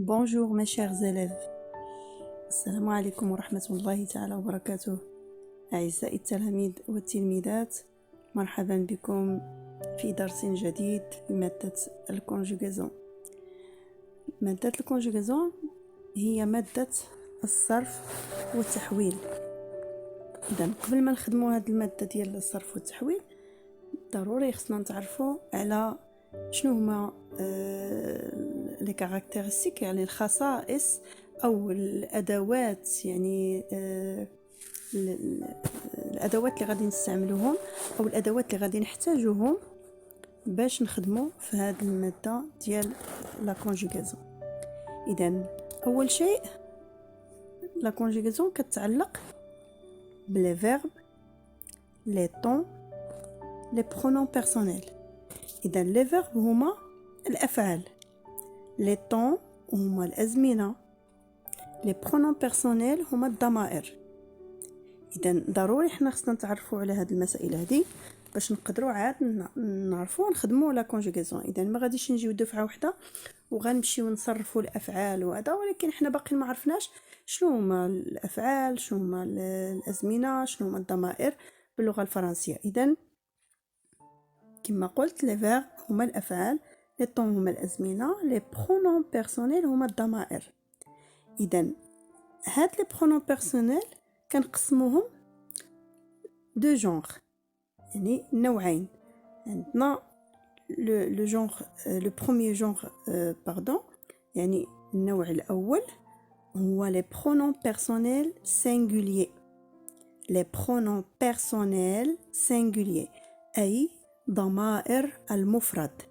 Bonjour mes chers élèves. السلام عليكم ورحمة الله تعالى وبركاته. أعزائي التلاميذ والتلميذات، مرحبا بكم في درس جديد في مادة الكونجوغازون. مادة الكونجوغازون هي مادة الصرف والتحويل. إذا قبل ما نخدموا هذه المادة ديال الصرف والتحويل، ضروري خصنا نتعرفوا على شنو هما لي كاركتيرستيك، يعني الخصائص او الادوات، يعني الادوات اللي غادي نستعملوهم او الادوات اللي غادي نحتاجوهم باش نخدموا في هذه الماده ديال لا كونجوغازون. اذا اول شيء لا كونجوغازون كتعلق بلي فيرب، لي طون، لي برونون بيرسونيل. اذا لي فيرب هما الافعال، لي طون هما الازمنه، لي برونون بيرسونيل هما الضمائر. اذا ضروري حنا خصنا نتعرفوا على هذه المسائل هذه باش نقدروا عاد نعرفوا نخدموا لا كونجوغازون. اذا ما غاديش نجيو دفعه واحده وغنمشيو نصرفوا الافعال وهذا، ولكن حنا باقي ما عرفناش شنو هما الافعال، شنو هما الازمنه، شنو هما الضمائر باللغه الفرنسيه. اذا كما قلت لي فيرب هما الافعال، لي طون هما الازمنه، لي برونون بيرسونيل هما الضمائر. اذا هاد لي برونون بيرسونيل كنقسموهم دو جونغ، يعني نوعين. عندنا لو جونغ، لو بروميير جونغ باردون، يعني النوع الاول هو لي برونون بيرسونيل سينغولير. لي برونون بيرسونيل سينغولير اي ضمائر المفرد،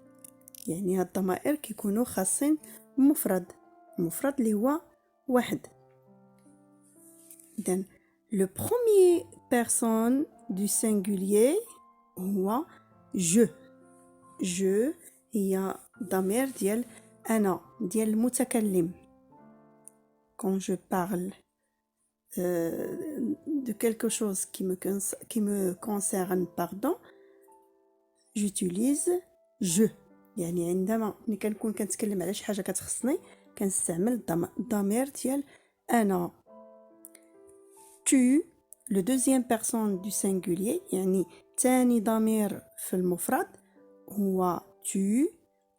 يعني هاد الضمائر كيكونوا خاصين مفرد، المفرد اللي هو واحد. إذن le premier personne du singulier هو je. je هي ضمير ديال أنا، ديال المتكلم. quand je parle de quelque chose qui me concerne, pardon, j'utilise je. يعني عندما كنكون كنتكلم على شي حاجه كتخصني كنستعمل الضمير ديال انا. tu le deuxième personne du singulier، يعني ثاني ضمير في المفرد هو tu،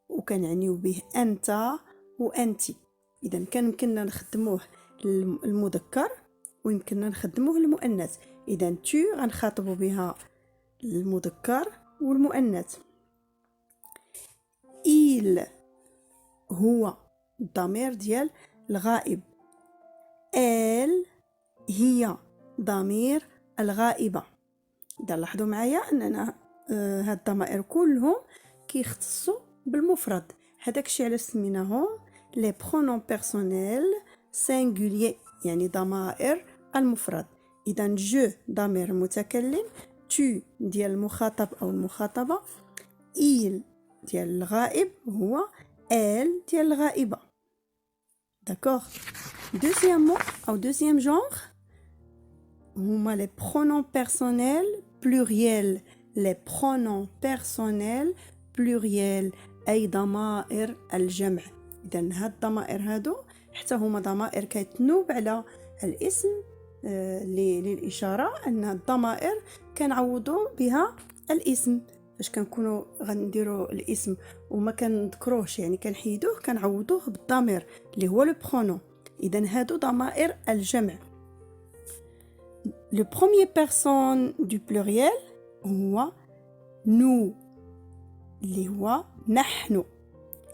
وكنعنيو به انت وانتي. اذا كان يمكننا نخدموه المذكر ويمكننا نخدموه المؤنث. اذا tu غنخاطبوا بها المذكر والمؤنث. il هو الضمير ديال الغائب. elle هي ضمير الغائبة. إذا لاحظوا معايا أننا هاد الضمائر كلهم كيختصوا بالمفرد. هذاك الشيء علاش سميناهم لي برونون بيرسونيل سينغولير، يعني ضمائر المفرد. إذا جو ضمير المتكلم، tu ديال المخاطب أو المخاطبة، il ديال الغائب هو elle ديال الغائبة. d'accord. deuxièmement أو deuxième genre هما les pronoms personnels pluriels. les pronoms personnels pluriels أي ضمائر الجمع. إذا هاد الضمائر هادو حتى هما ضمائر كتنوب على الاسم للإشارة أن الضمائر كنعوضوا بها الاسم. فاش كنكونوا غنديروا الاسم وما كنذكروهش، يعني كنحيدوه، كنعوضوه بالضمير اللي هو لو برونون. اذا هادو ضمائر الجمع. لو بروميير بيرسون دو بلوريال هو نو، اللي هو نحن،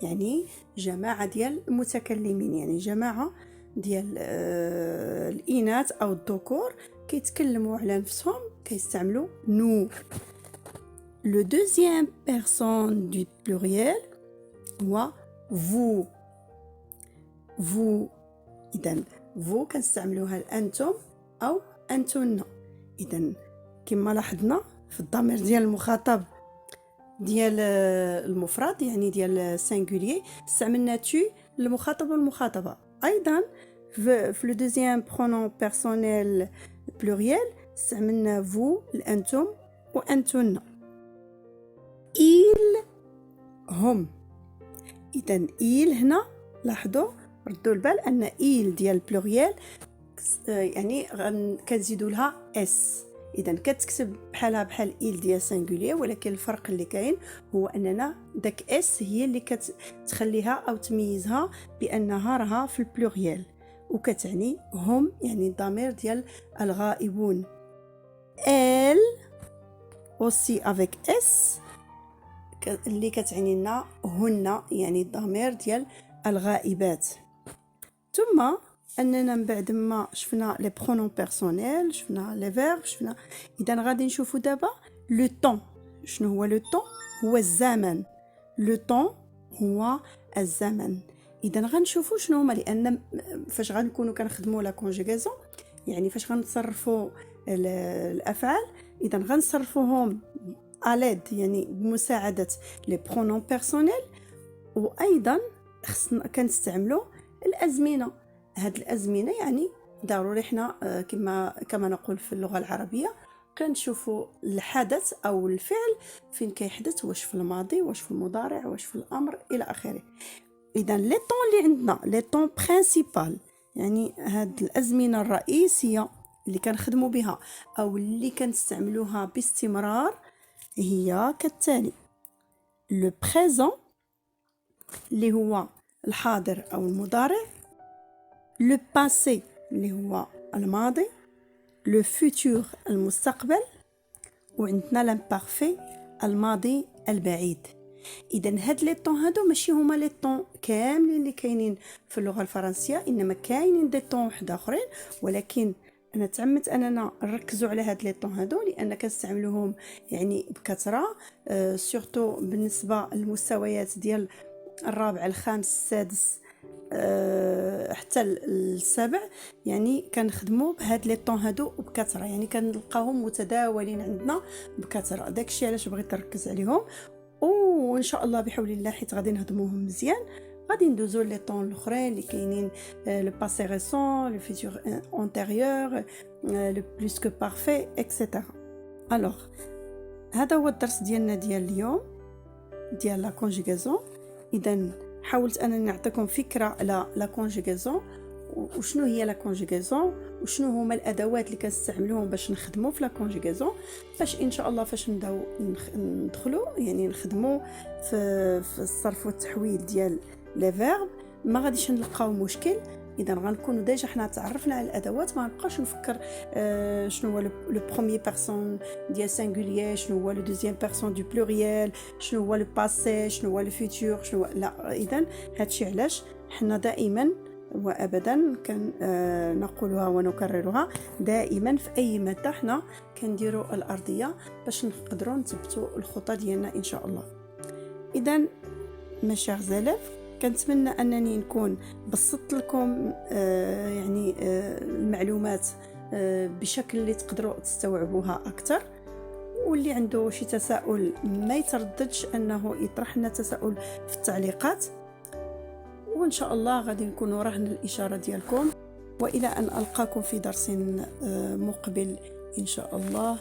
يعني جماعه ديال المتكلمين، يعني جماعه ديال الاناث او الذكور كيتكلموا على نفسهم كيستعملوا نو. Le deuxième personne du pluriel هو vous. vous إذن vous كنستعملوها لأنتم أو أنتن. إذن كما لاحظنا في الضمير ديال المخاطب ديال المفرد، يعني ديال السينغولير، استعملنا tu للمخاطب والمخاطبة. أيضا في le deuxième pronom personnel pluriel استعملنا vous لأنتم وأنتن. ils هم. إذن il هنا لاحظوا ردوا البال ان ايل ديال بلوريال يعني كنزيدوا لها اس، اذا كتكتب بحالها بحال ايل ديال سينغولير، ولكن الفرق اللي كاين هو اننا داك اس هي اللي كتخليها او تميزها بانها راها في البلوريال وكتعني هم، يعني الضمير ديال الغائبون. ال aussi avec s اللي كتعني لنا هن، يعني الضمير ديال الغائبات. ثم اننا من بعد ما شفنا لي برونون بيرسونيل، شفنا لي فيرب، شفنا، اذا غادي نشوفوا دابا لو طون. شنو هو لو طون؟ هو الزمن. لو طون هو الزمن. اذا غنشوفوا شنو هما، لان فاش غنكونوا كنخدموا لا كونجوغاسيون، يعني فاش غنصرفوا الافعال، اذا غنصرفوهم اليد، يعني بمساعده لي برونون بيرسونيل، وايضا خصنا كنستعملوا الازمنه. هاد الازمنه يعني ضروري حنا كما نقول في اللغه العربيه كنشوفوا الحدث او الفعل فين كيحدث، واش في الماضي، واش في المضارع، واش في الامر الى اخره. اذا لي طون اللي عندنا لي طون برينسيبال، يعني هاد الازمنه الرئيسيه اللي كنخدموا بها او اللي كنستعملوها باستمرار هي كالتالي: لو بريزون اللي هو الحاضر او المضارع، لو باسي اللي هو الماضي، لو فوتور المستقبل، وعندنا لامبارفي الماضي البعيد. اذا هاد لي طون هادو ماشي هما لي طون كاملين اللي كاينين في اللغه الفرنسيه، انما كاينين دي طون واحد اخرين، ولكن انا تعمدت اننا نركزوا على هاد لي طون هادو لان كنستعملوهم يعني بكثره، سورتو بالنسبه للمستويات ديال الرابع الخامس السادس حتى السابع، يعني كنخدموا بهاد لي طون هادو بكثره، يعني كنلقاهم متداولين عندنا بكثره. داكشي علاش بغيت نركز عليهم، وان شاء الله بحول الله حيت غادي نهضموهم مزيان غادي ندوزو لي طون الاخرين اللي كاينين، لو باسي ريسون، لو فيتور انتيريور، لو بلوس كو بارفي اكسيتيرا. الوغ هذا هو الدرس ديالنا ديال اليوم ديال لا كونجوغاسيون. اذا حاولت انني نعطيكم فكره على لا كونجوغاسيون وشنو هي لا كونجوغاسيون وشنو هما الادوات اللي كنستعملوهم باش نخدموا في لا كونجوغاسيون، باش ان شاء الله فاش نبداو ندخلوا يعني نخدموا في الصرف والتحويل ديال لي فيرب ما غاديش نلقاو مشكل. اذا غنكونوا ديجا حنا تعرفنا على الادوات، ما نبقاش نفكر شنو هو لو بروميير بيرسون ديال سينغولير، شنو هو لو دوزيام بيرسون دو بلوريال، شنو هو لو باسي، شنو هو لو فيتور، شنو هو... لا. اذا هادشي علاش حنا دائما وابدا نقولها ونكررها دائما في اي ماده حنا كنديروا الارضيه باش نقدروا نثبتوا الخطه ديالنا ان شاء الله. اذا ما شير زلاف، كنتمنى انني نكون بسطت لكم يعني المعلومات بشكل اللي تقدروا تستوعبوها اكثر، واللي عنده شي تساؤل ما يترددش انه يطرح لنا تساؤل في التعليقات، وان شاء الله غادي نكونوا رهن الاشاره ديالكم. والى ان القاكم في درس مقبل ان شاء الله.